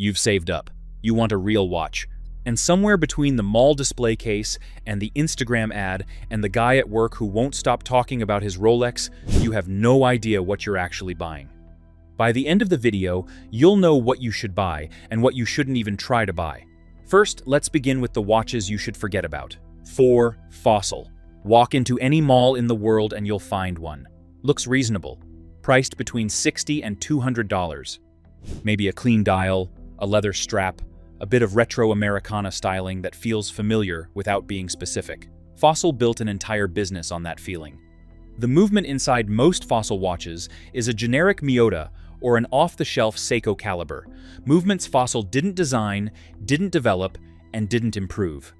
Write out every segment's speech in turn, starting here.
You've saved up. You want a real watch. And somewhere between the mall display case and the Instagram ad and the guy at work who won't stop talking about his Rolex, you have no idea what you're actually buying. By the end of the video, you'll know what you should buy and what you shouldn't even try to buy. First, let's begin with the watches you should forget about. 4. Fossil. Walk into any mall in the world and you'll find one. Looks reasonable. Priced between $60 and $200. Maybe a clean dial, a leather strap, a bit of retro Americana styling that feels familiar without being specific. Fossil built an entire business on that feeling. The movement inside most Fossil watches is a generic Miyota or an off-the-shelf Seiko caliber. Movements Fossil didn't design, didn't develop, and didn't improve.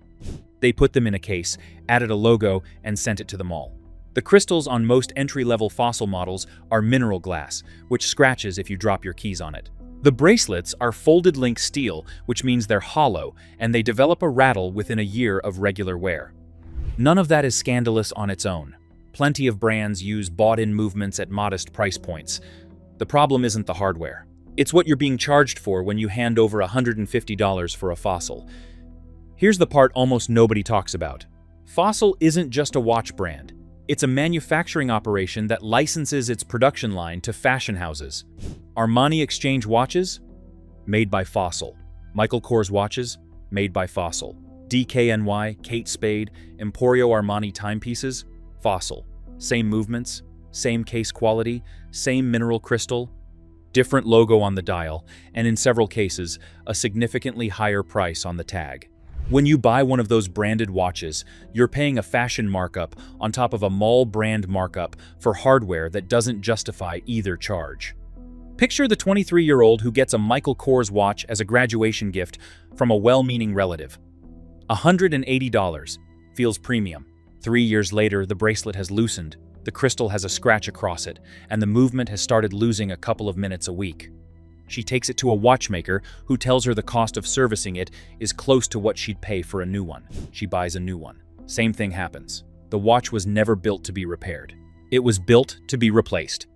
They put them in a case, added a logo, and sent it to the mall. The crystals on most entry-level Fossil models are mineral glass, which scratches if you drop your keys on it. The bracelets are folded link steel, which means they're hollow, and they develop a rattle within a year of regular wear. None of that is scandalous on its own. Plenty of brands use bought-in movements at modest price points. The problem isn't the hardware. It's what you're being charged for when you hand over $150 for a Fossil. Here's the part almost nobody talks about. Fossil isn't just a watch brand. It's a manufacturing operation that licenses its production line to fashion houses. Armani Exchange watches? Made by Fossil. Michael Kors watches? Made by Fossil. DKNY, Kate Spade, Emporio Armani timepieces? Fossil. Same movements, same case quality, same mineral crystal, different logo on the dial, and in several cases, a significantly higher price on the tag. When you buy one of those branded watches, you're paying a fashion markup on top of a mall brand markup for hardware that doesn't justify either charge. Picture the 23-year-old who gets a Michael Kors watch as a graduation gift from a well-meaning relative. $180. Feels premium. 3 years later, the bracelet has loosened, the crystal has a scratch across it, and the movement has started losing a couple of minutes a week. She takes it to a watchmaker who tells her the cost of servicing it is close to what she'd pay for a new one. She buys a new one. Same thing happens. The watch was never built to be repaired. It was built to be replaced.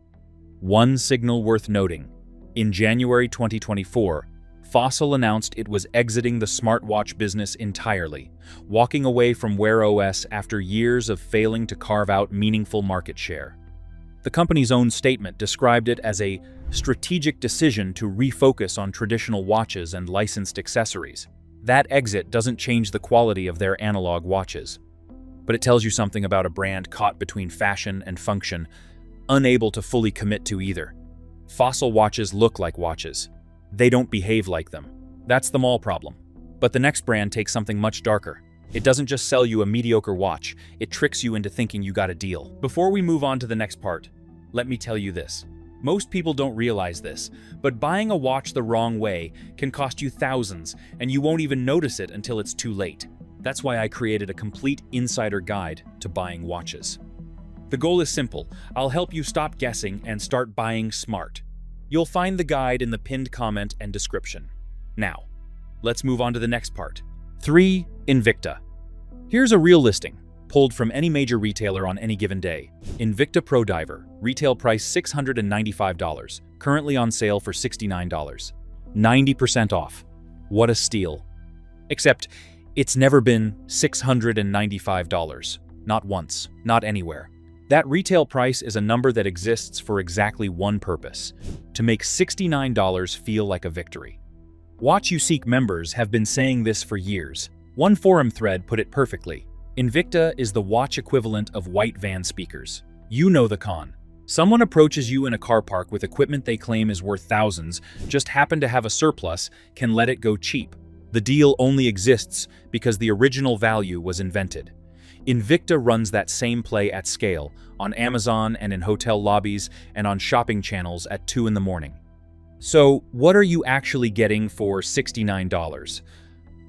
One signal worth noting. In January 2024, Fossil announced it was exiting the smartwatch business entirely, walking away from Wear OS after years of failing to carve out meaningful market share. The company's own statement described it as a strategic decision to refocus on traditional watches and licensed accessories. That exit doesn't change the quality of their analog watches, but it tells you something about a brand caught between fashion and function, unable to fully commit to either. Fossil watches look like watches. They don't behave like them. That's the mall problem. But the next brand takes something much darker. It doesn't just sell you a mediocre watch, it tricks you into thinking you got a deal. Before we move on to the next part, let me tell you this. Most people don't realize this, but buying a watch the wrong way can cost you thousands, and you won't even notice it until it's too late. That's why I created a complete insider guide to buying watches. The goal is simple. I'll help you stop guessing and start buying smart. You'll find the guide in the pinned comment and description. Now, let's move on to the next part. 3. Invicta. Here's a real listing, pulled from any major retailer on any given day. Invicta Pro Diver, retail price $695, currently on sale for $69. 90% off. What a steal. Except, it's never been $695. Not once, not anywhere. That retail price is a number that exists for exactly one purpose: to make $69 feel like a victory. Watch You Seek members have been saying this for years. One forum thread put it perfectly. Invicta is the watch equivalent of white van speakers. You know the con. Someone approaches you in a car park with equipment they claim is worth thousands, just happen to have a surplus, can let it go cheap. The deal only exists because the original value was invented. Invicta runs that same play at scale, on Amazon and in hotel lobbies and on shopping channels at 2 in the morning. So, what are you actually getting for $69?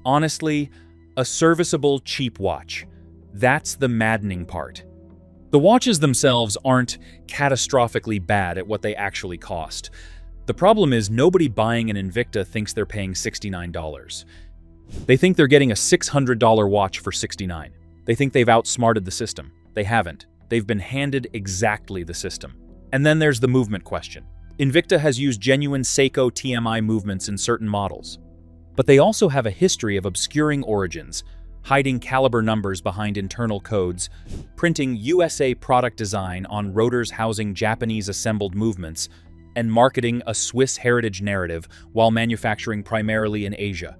Honestly, a serviceable, cheap watch. That's the maddening part. The watches themselves aren't catastrophically bad at what they actually cost. The problem is nobody buying an Invicta thinks they're paying $69. They think they're getting a $600 watch for $69. They think they've outsmarted the system. They haven't. They've been handed exactly the system. And then there's the movement question. Invicta has used genuine Seiko TMI movements in certain models. But they also have a history of obscuring origins, hiding caliber numbers behind internal codes, printing USA product design on rotors housing Japanese assembled movements, and marketing a Swiss heritage narrative while manufacturing primarily in Asia.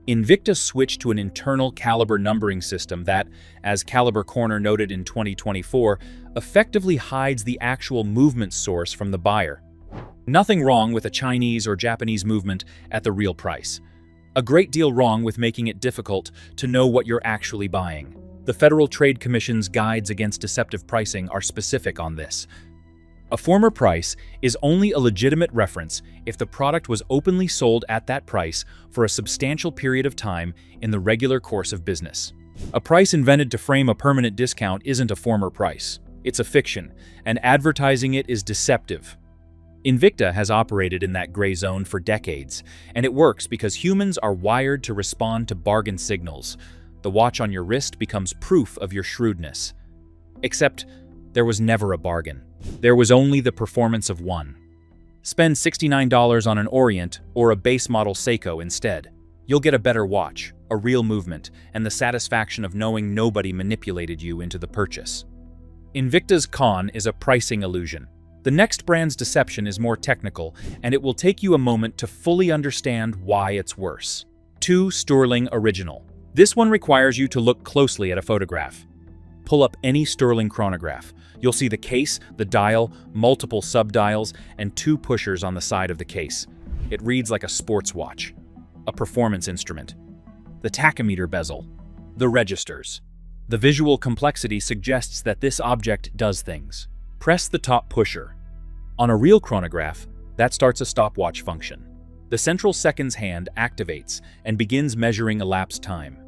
Invicta switched to an internal caliber numbering system that, as Caliber Corner noted in 2024, effectively hides the actual movement source from the buyer. Nothing wrong with a Chinese or Japanese movement at the real price. A great deal wrong with making it difficult to know what you're actually buying. The Federal Trade Commission's guides against deceptive pricing are specific on this. A former price is only a legitimate reference if the product was openly sold at that price for a substantial period of time in the regular course of business. A price invented to frame a permanent discount isn't a former price. It's a fiction, and advertising it is deceptive. Invicta has operated in that gray zone for decades, and it works because humans are wired to respond to bargain signals. The watch on your wrist becomes proof of your shrewdness. Except, there was never a bargain. There was only the performance of one. Spend $69 on an Orient or a base model Seiko instead. You'll get a better watch, a real movement, and the satisfaction of knowing nobody manipulated you into the purchase. Invicta's con is a pricing illusion. The next brand's deception is more technical, and it will take you a moment to fully understand why it's worse. 2. Sterling Original. This one requires you to look closely at a photograph. Pull up any Sterling chronograph. You'll see the case, the dial, multiple sub-dials, and 2 pushers on the side of the case. It reads like a sports watch, a performance instrument. The tachometer bezel, the registers. The visual complexity suggests that this object does things. Press the top pusher. On a real chronograph, that starts a stopwatch function. The central seconds hand activates and begins measuring elapsed time.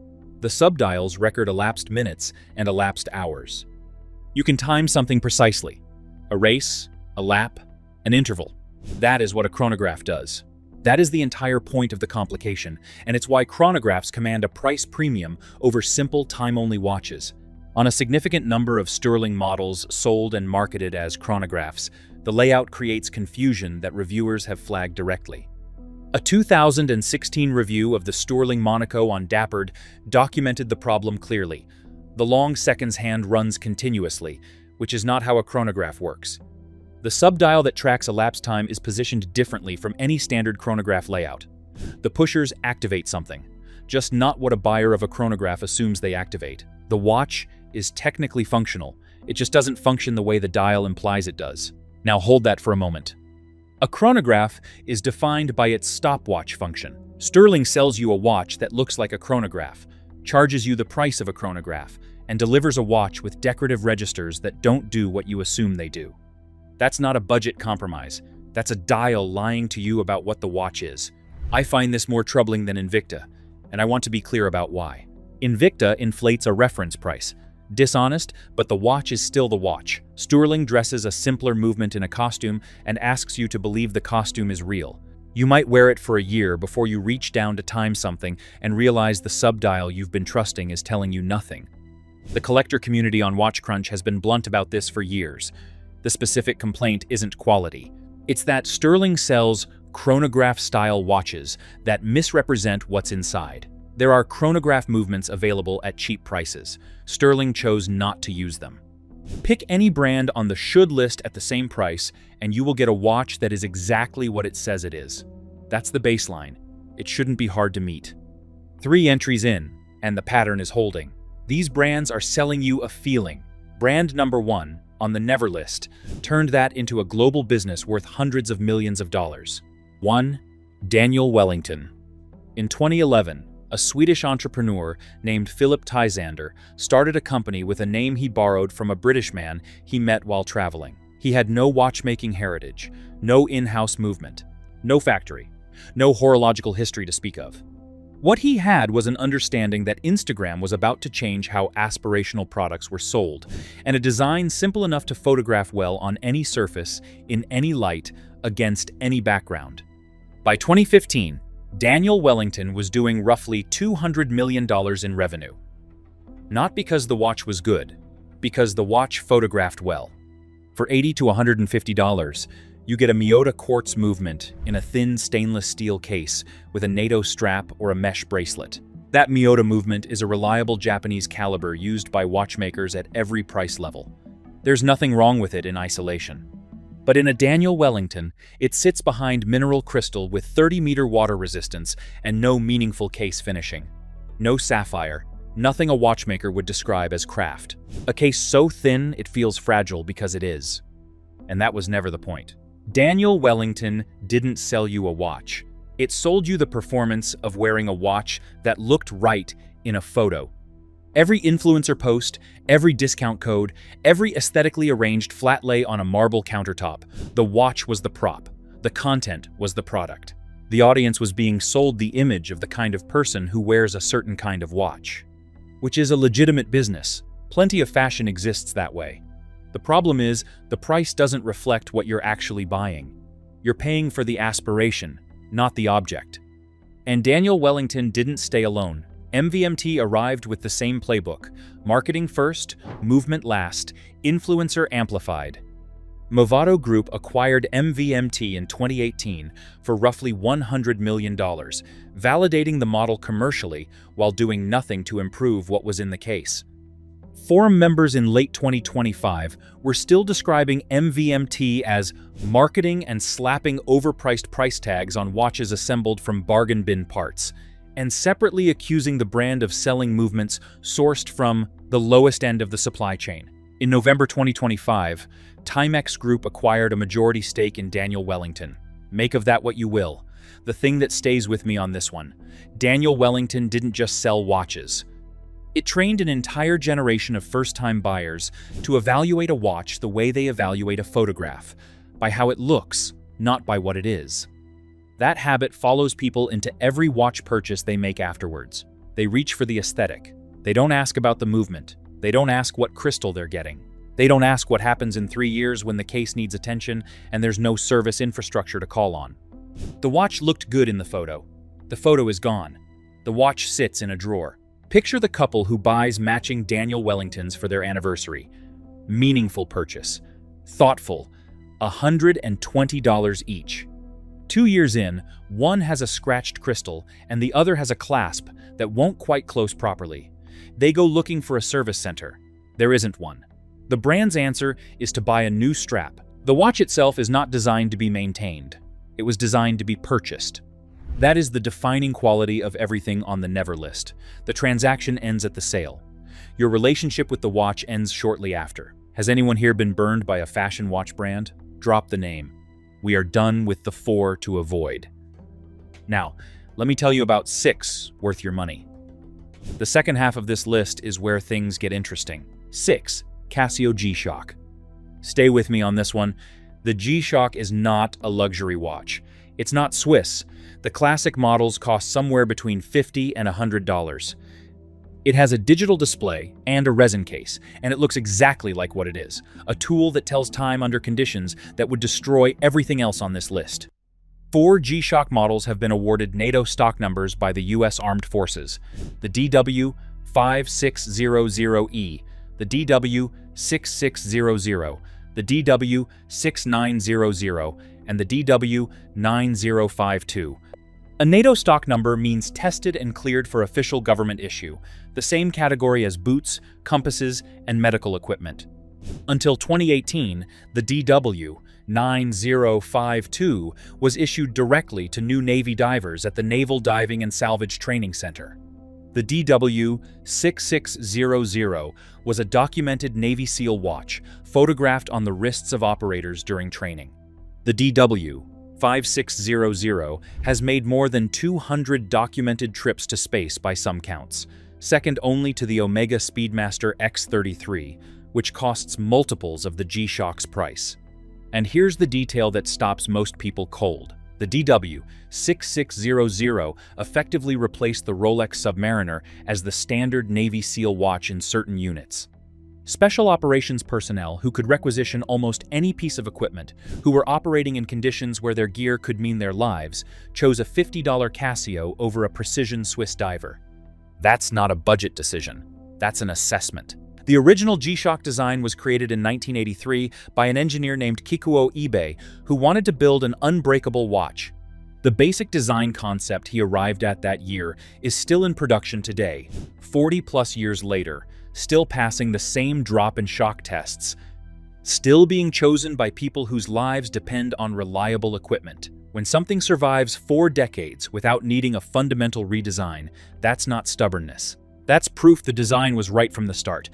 The subdials record elapsed minutes and elapsed hours. You can time something precisely. A race, a lap, an interval. That is what a chronograph does. That is the entire point of the complication, and it's why chronographs command a price premium over simple time-only watches. On a significant number of Sterling models sold and marketed as chronographs, the layout creates confusion that reviewers have flagged directly. A 2016 review of the Sterling Monaco on Dappered documented the problem clearly. The long seconds hand runs continuously, which is not how a chronograph works. The subdial that tracks elapsed time is positioned differently from any standard chronograph layout. The pushers activate something, just not what a buyer of a chronograph assumes they activate. The watch is technically functional, it just doesn't function the way the dial implies it does. Now hold that for a moment. A chronograph is defined by its stopwatch function. Sterling sells you a watch that looks like a chronograph, charges you the price of a chronograph, and delivers a watch with decorative registers that don't do what you assume they do. That's not a budget compromise. That's a dial lying to you about what the watch is. I find this more troubling than Invicta, and I want to be clear about why. Invicta inflates a reference price. Dishonest, but the watch is still the watch. Sterling dresses a simpler movement in a costume and asks you to believe the costume is real. You might wear it for a year before you reach down to time something and realize the subdial you've been trusting is telling you nothing. The collector community on WatchCrunch has been blunt about this for years. The specific complaint isn't quality. It's that Sterling sells chronograph-style watches that misrepresent what's inside. There are chronograph movements available at cheap prices. Sterling chose not to use them. Pick any brand on the should list at the same price, and you will get a watch that is exactly what it says it is. That's the baseline. It shouldn't be hard to meet. 3 entries in, and the pattern is holding. These brands are selling you a feeling. Brand number 1, on the Never list, turned that into a global business worth hundreds of millions of dollars. 1. Daniel Wellington. In 2011, a Swedish entrepreneur named Philip Tysander started a company with a name he borrowed from a British man he met while traveling. He had no watchmaking heritage, no in-house movement, no factory, no horological history to speak of. What he had was an understanding that Instagram was about to change how aspirational products were sold, and a design simple enough to photograph well on any surface, in any light, against any background. By 2015, Daniel Wellington was doing roughly $200 million in revenue. Not because the watch was good, because the watch photographed well. For $80 to $150, You get a Miyota quartz movement in a thin stainless steel case with a NATO strap or a mesh bracelet. That Miyota movement is a reliable Japanese caliber used by watchmakers at every price level. There's nothing wrong with it in isolation. But in a Daniel Wellington, it sits behind mineral crystal with 30-meter water resistance and no meaningful case finishing. No sapphire, nothing a watchmaker would describe as craft. A case so thin it feels fragile because it is. And that was never the point. Daniel Wellington didn't sell you a watch. It sold you the performance of wearing a watch that looked right in a photo. Every influencer post, every discount code, every aesthetically arranged flat lay on a marble countertop, the watch was the prop. The content was the product. The audience was being sold the image of the kind of person who wears a certain kind of watch. Which is a legitimate business. Plenty of fashion exists that way. The problem is, the price doesn't reflect what you're actually buying. You're paying for the aspiration, not the object. And Daniel Wellington didn't stay alone. MVMT arrived with the same playbook: marketing first, movement last, influencer amplified. Movado Group acquired MVMT in 2018 for roughly $100 million, validating the model commercially while doing nothing to improve what was in the case. Forum members in late 2025 were still describing MVMT as marketing and slapping overpriced price tags on watches assembled from bargain bin parts, and separately accusing the brand of selling movements sourced from the lowest end of the supply chain. In November 2025, Timex Group acquired a majority stake in Daniel Wellington. Make of that what you will. The thing that stays with me on this one: Daniel Wellington didn't just sell watches. It trained an entire generation of first-time buyers to evaluate a watch the way they evaluate a photograph, by how it looks, not by what it is. That habit follows people into every watch purchase they make afterwards. They reach for the aesthetic. They don't ask about the movement. They don't ask what crystal they're getting. They don't ask what happens in 3 years when the case needs attention and there's no service infrastructure to call on. The watch looked good in the photo. The photo is gone. The watch sits in a drawer. Picture the couple who buys matching Daniel Wellingtons for their anniversary. Meaningful purchase. Thoughtful. $120 each. 2 years in, one has a scratched crystal and the other has a clasp that won't quite close properly. They go looking for a service center. There isn't one. The brand's answer is to buy a new strap. The watch itself is not designed to be maintained. It was designed to be purchased. That is the defining quality of everything on the Never list. The transaction ends at the sale. Your relationship with the watch ends shortly after. Has anyone here been burned by a fashion watch brand? Drop the name. We are done with the 4 to avoid. Now, let me tell you about 6 worth your money. The second half of this list is where things get interesting. 6. Casio G-Shock. Stay with me on this one. The G-Shock is not a luxury watch. It's not Swiss. The classic models cost somewhere between $50 and $100. It has a digital display and a resin case, and it looks exactly like what it is, a tool that tells time under conditions that would destroy everything else on this list. 4 G-Shock models have been awarded NATO stock numbers by the U.S. Armed Forces: the DW5600E, the DW6600, the DW6900, and the DW9052. A NATO stock number means tested and cleared for official government issue, the same category as boots, compasses, and medical equipment. Until 2018, the DW9052 was issued directly to new Navy divers at the Naval Diving and Salvage Training Center. The DW6600 was a documented Navy SEAL watch photographed on the wrists of operators during training. The DW5600 has made more than 200 documented trips to space by some counts, second only to the Omega Speedmaster X33, which costs multiples of the G-Shock's price. And here's the detail that stops most people cold. The DW6600 effectively replaced the Rolex Submariner as the standard Navy SEAL watch in certain units. Special operations personnel who could requisition almost any piece of equipment, who were operating in conditions where their gear could mean their lives, chose a $50 Casio over a precision Swiss diver. That's not a budget decision. That's an assessment. The original G-Shock design was created in 1983 by an engineer named Kikuo Ibe, who wanted to build an unbreakable watch. The basic design concept he arrived at that year is still in production today, 40+ years later, still passing the same drop and shock tests, still being chosen by people whose lives depend on reliable equipment. When something survives 4 decades without needing a fundamental redesign, that's not stubbornness. That's proof the design was right from the start.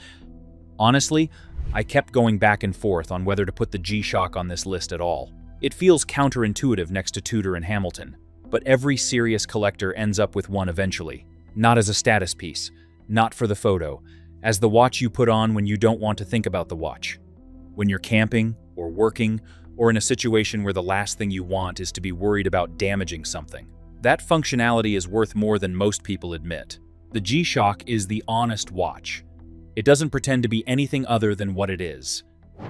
Honestly, I kept going back and forth on whether to put the G-Shock on this list at all. It feels counterintuitive next to Tudor and Hamilton, but every serious collector ends up with one eventually. Not as a status piece, not for the photo, as the watch you put on when you don't want to think about the watch. When you're camping, or working, or in a situation where the last thing you want is to be worried about damaging something. That functionality is worth more than most people admit. The G-Shock is the honest watch. It doesn't pretend to be anything other than what it is.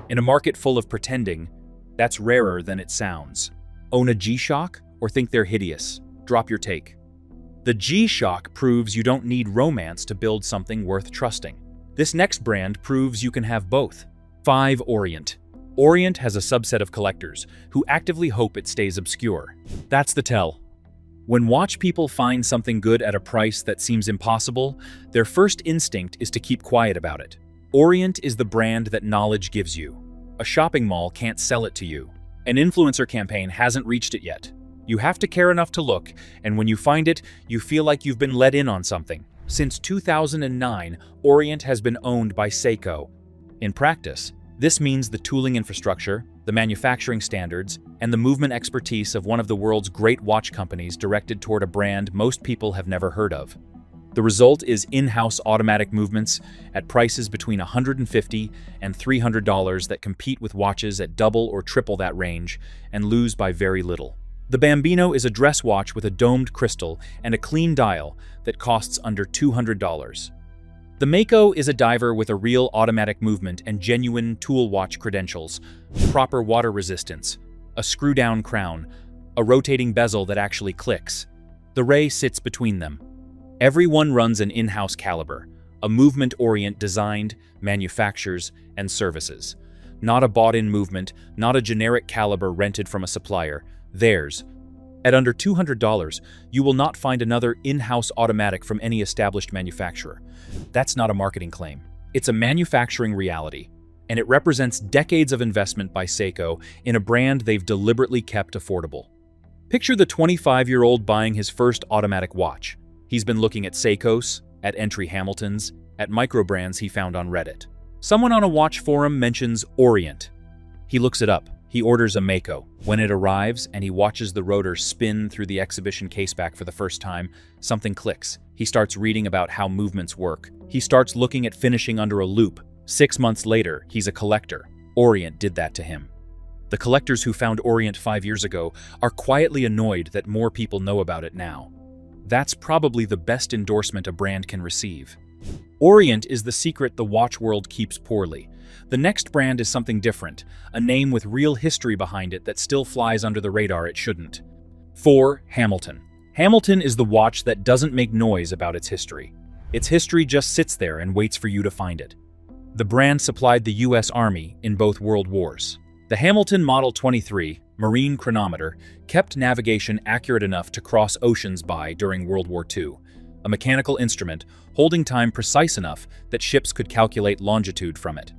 In a market full of pretending, that's rarer than it sounds. Own a G-Shock or think they're hideous? Drop your take. The G-Shock proves you don't need romance to build something worth trusting. This next brand proves you can have both. 5. Orient. Orient has a subset of collectors who actively hope it stays obscure. That's the tell. When watch people find something good at a price that seems impossible, their first instinct is to keep quiet about it. Orient is the brand that knowledge gives you. A shopping mall can't sell it to you. An influencer campaign hasn't reached it yet. You have to care enough to look, and when you find it, you feel like you've been let in on something. Since 2009, Orient has been owned by Seiko. In practice, this means the tooling infrastructure, the manufacturing standards, and the movement expertise of one of the world's great watch companies directed toward a brand most people have never heard of. The result is in-house automatic movements at prices between $150 and $300 that compete with watches at double or triple that range and lose by very little. The Bambino is a dress watch with a domed crystal and a clean dial that costs under $200. The Mako is a diver with a real automatic movement and genuine tool watch credentials, proper water resistance, a screw-down crown, a rotating bezel that actually clicks. The Ray sits between them. Everyone runs an in-house caliber, a movement Orient designed, manufactures, and services. Not a bought-in movement, not a generic caliber rented from a supplier. Theirs. At under $200, you will not find another in-house automatic from any established manufacturer. That's not a marketing claim. It's a manufacturing reality, and it represents decades of investment by Seiko in a brand they've deliberately kept affordable. Picture the 25-year-old buying his first automatic watch. He's been looking at Seikos, at entry Hamiltons, at microbrands he found on Reddit. Someone on a watch forum mentions Orient. He looks it up. He orders a Mako. When it arrives and he watches the rotor spin through the exhibition caseback for the first time, something clicks. He starts reading about how movements work. He starts looking at finishing under a loop. 6 months later, he's a collector. Orient did that to him. The collectors who found Orient 5 years ago are quietly annoyed that more people know about it now. That's probably the best endorsement a brand can receive. Orient is the secret the watch world keeps poorly. The next brand is something different, a name with real history behind it that still flies under the radar it shouldn't. 4. Hamilton. Hamilton is the watch that doesn't make noise about its history. Its history just sits there and waits for you to find it. The brand supplied the US Army in both World Wars. The Hamilton Model 23 marine chronometer kept navigation accurate enough to cross oceans by during World War II, a mechanical instrument holding time precise enough that ships could calculate longitude from it.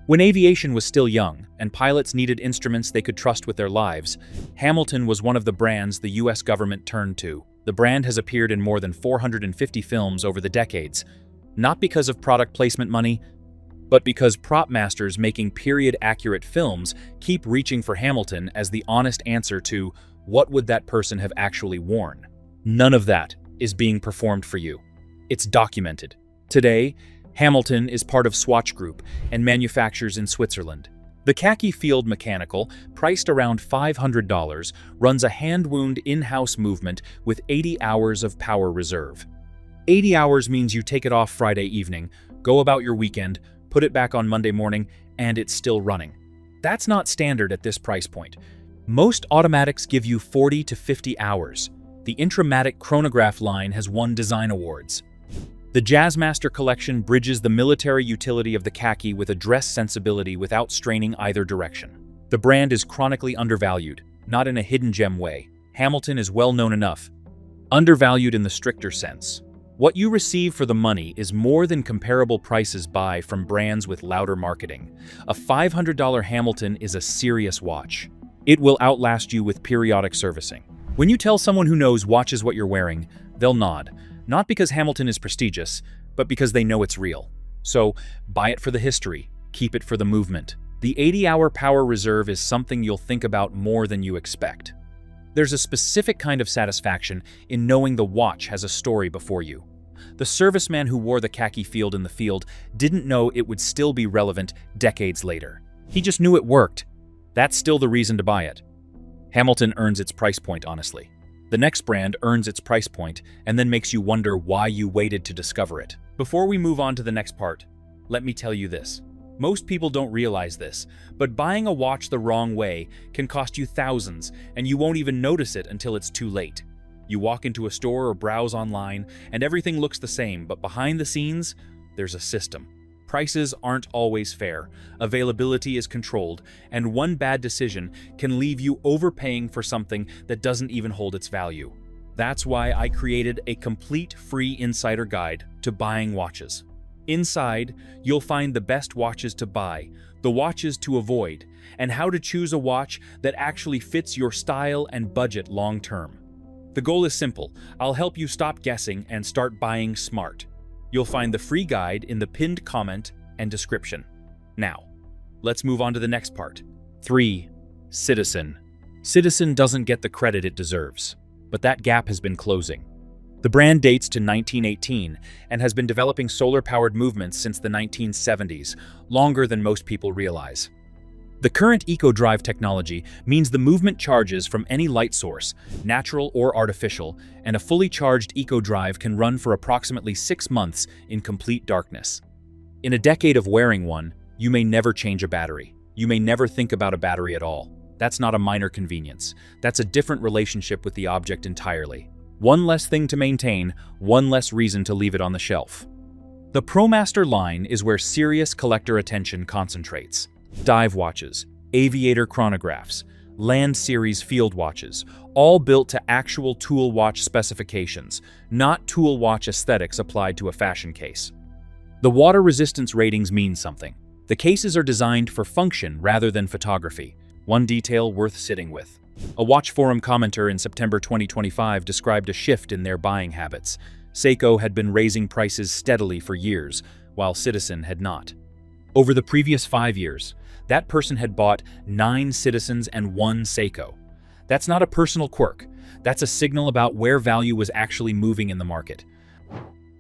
When aviation was still young and pilots needed instruments they could trust with their lives, Hamilton was one of the brands the US government turned to. The brand has appeared in more than 450 films over the decades, not because of product placement money, but because prop masters making period-accurate films keep reaching for Hamilton as the honest answer to what would that person have actually worn. None of that is being performed for you. It's documented. Today, Hamilton is part of Swatch Group and manufactures in Switzerland. The Khaki Field Mechanical, priced around $500, runs a hand-wound in-house movement with 80 hours of power reserve. 80 hours means you take it off Friday evening, go about your weekend, put it back on Monday morning, and it's still running. That's not standard at this price point. Most automatics give you 40 to 50 hours. The Intramatic chronograph line has won design awards. The Jazzmaster collection bridges the military utility of the khaki with a dress sensibility without straining either direction. The brand is chronically undervalued, not in a hidden gem way. Hamilton is well known enough. Undervalued in the stricter sense. What you receive for the money is more than comparable prices buy from brands with louder marketing. A $500 Hamilton is a serious watch. It will outlast you with periodic servicing. When you tell someone who knows watches what you're wearing, they'll nod. Not because Hamilton is prestigious, but because they know it's real. So, buy it for the history, keep it for the movement. The 80-hour power reserve is something you'll think about more than you expect. There's a specific kind of satisfaction in knowing the watch has a story before you. The serviceman who wore the khaki field in the field didn't know it would still be relevant decades later. He just knew it worked. That's still the reason to buy it. Hamilton earns its price point, honestly. The next brand earns its price point and then makes you wonder why you waited to discover it. Before we move on to the next part, let me tell you this. Most people don't realize this, but buying a watch the wrong way can cost you thousands, and you won't even notice it until it's too late. You walk into a store or browse online, and everything looks the same, but behind the scenes, there's a system. Prices aren't always fair, availability is controlled, and one bad decision can leave you overpaying for something that doesn't even hold its value. That's why I created a complete free insider guide to buying watches. Inside, you'll find the best watches to buy, the watches to avoid, and how to choose a watch that actually fits your style and budget long term. The goal is simple. I'll help you stop guessing and start buying smart. You'll find the free guide in the pinned comment and description. Now, let's move on to the next part. 3. Citizen. Citizen doesn't get the credit it deserves, but that gap has been closing. The brand dates to 1918 and has been developing solar-powered movements since the 1970s, longer than most people realize. The current EcoDrive technology means the movement charges from any light source, natural or artificial, and a fully charged EcoDrive can run for approximately 6 months in complete darkness. In a decade of wearing one, you may never change a battery. You may never think about a battery at all. That's not a minor convenience. That's a different relationship with the object entirely. One less thing to maintain, one less reason to leave it on the shelf. The ProMaster line is where serious collector attention concentrates. Dive watches, aviator chronographs, Land Series field watches, all built to actual tool watch specifications, not tool watch aesthetics applied to a fashion case. The water resistance ratings mean something. The cases are designed for function rather than photography, one detail worth sitting with. A Watch Forum commenter in September 2025 described a shift in their buying habits. Seiko had been raising prices steadily for years, while Citizen had not. Over the previous 5 years, that person had bought 9 Citizens and 1 Seiko. That's not a personal quirk. That's a signal about where value was actually moving in the market.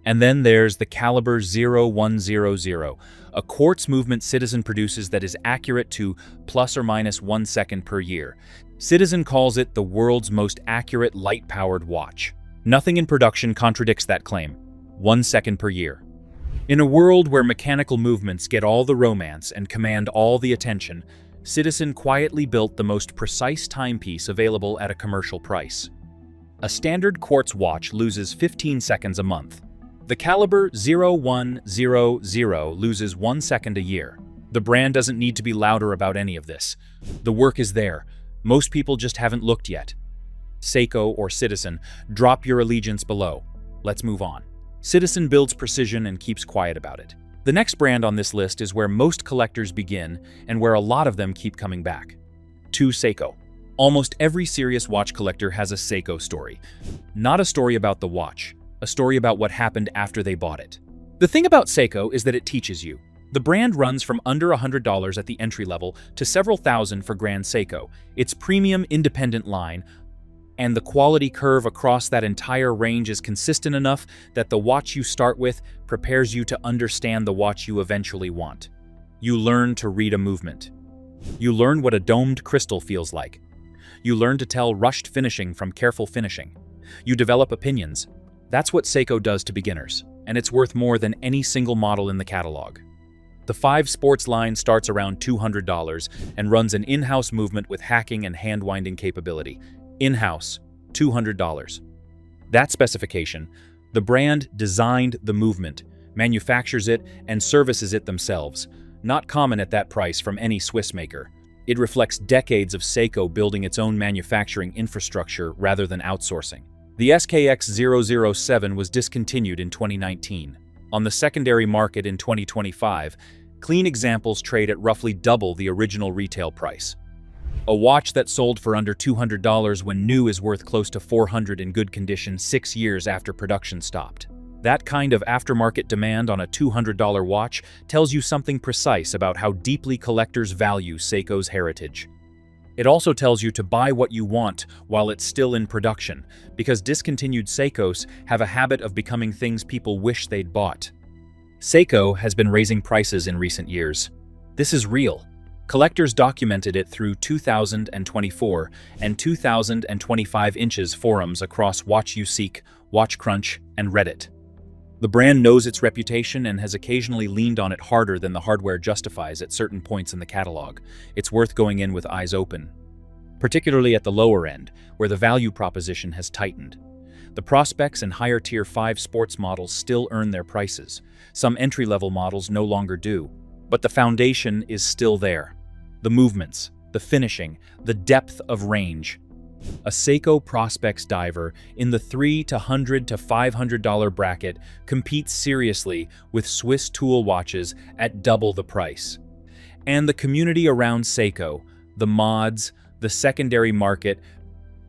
And then there's the Caliber 0100, a quartz movement Citizen produces that is accurate to plus or minus 1 second per year. Citizen calls it the world's most accurate light-powered watch. Nothing in production contradicts that claim. 1 second per year. In a world where mechanical movements get all the romance and command all the attention, Citizen quietly built the most precise timepiece available at a commercial price. A standard quartz watch loses 15 seconds a month. The Caliber 0100 loses 1 second a year. The brand doesn't need to be louder about any of this. The work is there. Most people just haven't looked yet. Seiko or Citizen, drop your allegiance below. Let's move on. Citizen builds precision and keeps quiet about it. The next brand on this list is where most collectors begin and where a lot of them keep coming back. 2. Seiko. Almost every serious watch collector has a Seiko story. Not a story about the watch, a story about what happened after they bought it. The thing about Seiko is that it teaches you. The brand runs from under $100 at the entry level to several thousand for Grand Seiko, its premium independent line, and the quality curve across that entire range is consistent enough that the watch you start with prepares you to understand the watch you eventually want. You learn to read a movement. You learn what a domed crystal feels like. You learn to tell rushed finishing from careful finishing. You develop opinions. That's what Seiko does to beginners, and it's worth more than any single model in the catalog. The 5 Sports line starts around $200 and runs an in-house movement with hacking and hand-winding capability. In-house, $200. That specification, The brand designed the movement, manufactures it, and services it themselves, not common at that price from any Swiss maker. It reflects decades of Seiko building its own manufacturing infrastructure rather than outsourcing. The SKX007 was discontinued in 2019. On the secondary market in 2025, clean examples trade at roughly double the original retail price. A watch that sold for under $200 when new is worth close to $400 in good condition 6 years after production stopped. That kind of aftermarket demand on a $200 watch tells you something precise about how deeply collectors value Seiko's heritage. It also tells you to buy what you want while it's still in production, because discontinued Seikos have a habit of becoming things people wish they'd bought. Seiko has been raising prices in recent years. This is real. Collectors documented it through 2024 and 2025 inches forums across WatchUSeek, WatchCrunch, and Reddit. The brand knows its reputation and has occasionally leaned on it harder than the hardware justifies at certain points in the catalog. It's worth going in with eyes open, particularly at the lower end, where the value proposition has tightened. The Prospex and higher Tier 5 sports models still earn their prices. Some entry-level models no longer do, but the foundation is still there. The movements, the finishing, the depth of range. A Seiko Prospex diver in the $300 to $500 bracket competes seriously with Swiss tool watches at double the price. And the community around Seiko, the mods, the secondary market,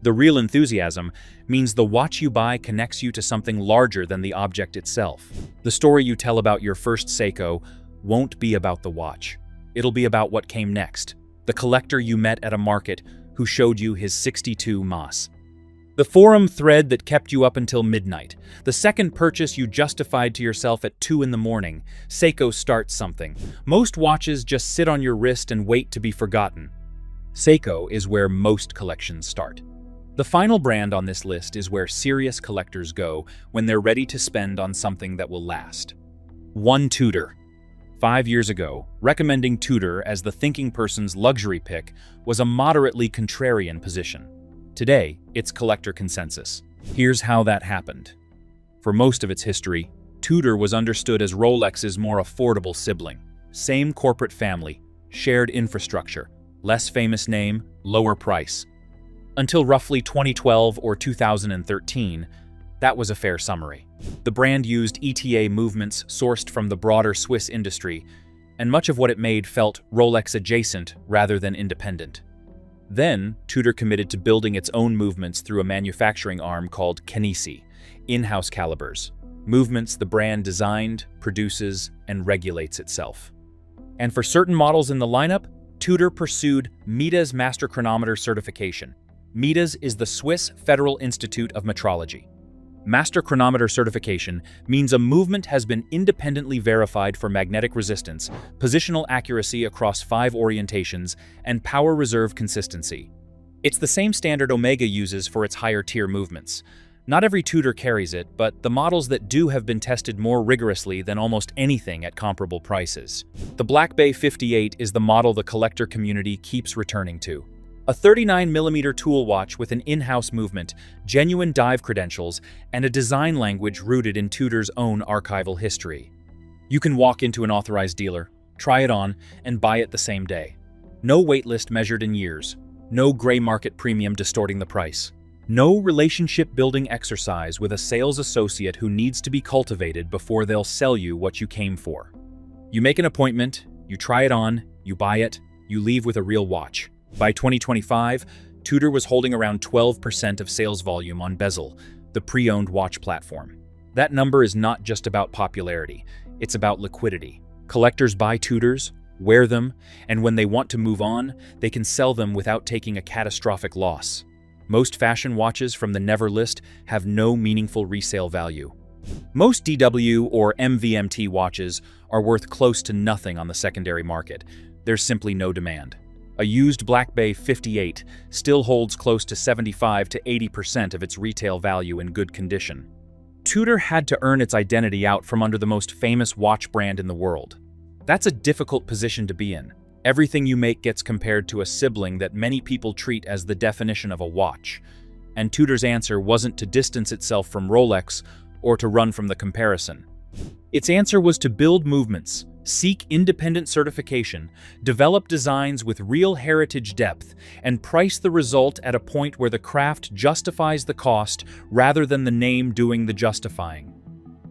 the real enthusiasm means the watch you buy connects you to something larger than the object itself. The story you tell about your first Seiko won't be about the watch. It'll be about what came next. The collector you met at a market who showed you his 62 Mas. The forum thread that kept you up until midnight. The second purchase you justified to yourself at 2 in the morning. Seiko starts something. Most watches just sit on your wrist and wait to be forgotten. Seiko is where most collections start. The final brand on this list is where serious collectors go when they're ready to spend on something that will last. One Tudor. 5 years ago, recommending Tudor as the thinking person's luxury pick was a moderately contrarian position. Today, it's collector consensus. Here's how that happened. For most of its history, Tudor was understood as Rolex's more affordable sibling. Same corporate family, shared infrastructure, less famous name, lower price. Until roughly 2012 or 2013, that was a fair summary. The brand used ETA movements sourced from the broader Swiss industry, and much of what it made felt Rolex adjacent rather than independent. Then, Tudor committed to building its own movements through a manufacturing arm called Kenissi, in-house calibers. Movements the brand designed, produces, and regulates itself. And for certain models in the lineup, Tudor pursued Midas Master Chronometer certification. Midas is the Swiss Federal Institute of Metrology. Master Chronometer certification means a movement has been independently verified for magnetic resistance, positional accuracy across 5 orientations, and power reserve consistency. It's the same standard Omega uses for its higher-tier movements. Not every Tudor carries it, but the models that do have been tested more rigorously than almost anything at comparable prices. The Black Bay 58 is the model the collector community keeps returning to. A 39mm tool watch with an in-house movement, genuine dive credentials, and a design language rooted in Tudor's own archival history. You can walk into an authorized dealer, try it on, and buy it the same day. No waitlist measured in years. No gray market premium distorting the price. No relationship-building exercise with a sales associate who needs to be cultivated before they'll sell you what you came for. You make an appointment, you try it on, you buy it, you leave with a real watch. By 2025, Tudor was holding around 12% of sales volume on Bezel, the pre-owned watch platform. That number is not just about popularity, it's about liquidity. Collectors buy Tudors, wear them, and when they want to move on, they can sell them without taking a catastrophic loss. Most fashion watches from the Never list have no meaningful resale value. Most DW or MVMT watches are worth close to nothing on the secondary market. There's simply no demand. A used Black Bay 58 still holds close to 75 to 80% of its retail value in good condition. Tudor had to earn its identity out from under the most famous watch brand in the world. That's a difficult position to be in. Everything you make gets compared to a sibling that many people treat as the definition of a watch. And Tudor's answer wasn't to distance itself from Rolex or to run from the comparison. Its answer was to build movements, seek independent certification, develop designs with real heritage depth, and price the result at a point where the craft justifies the cost rather than the name doing the justifying.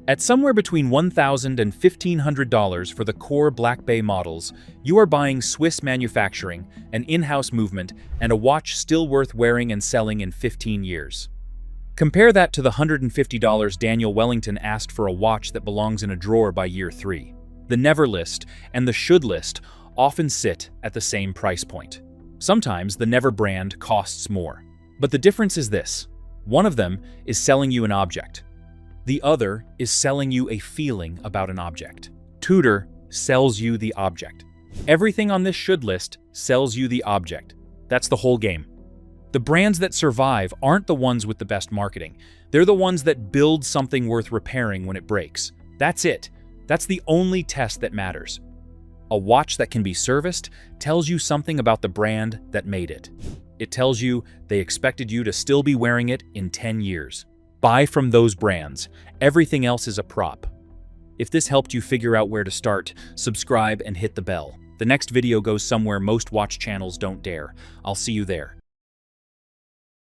At somewhere between $1,000 and $1,500 for the core Black Bay models, you are buying Swiss manufacturing, an in-house movement, and a watch still worth wearing and selling in 15 years. Compare that to the $150 Daniel Wellington asked for a watch that belongs in a drawer by year 3. The never list and the should list often sit at the same price point. Sometimes the never brand costs more. But the difference is this: one of them is selling you an object. The other is selling you a feeling about an object. Tudor sells you the object. Everything on this should list sells you the object. That's the whole game. The brands that survive aren't the ones with the best marketing. They're the ones that build something worth repairing when it breaks. That's it. That's the only test that matters. A watch that can be serviced tells you something about the brand that made it. It tells you they expected you to still be wearing it in 10 years. Buy from those brands. Everything else is a prop. If this helped you figure out where to start, subscribe and hit the bell. The next video goes somewhere most watch channels don't dare. I'll see you there.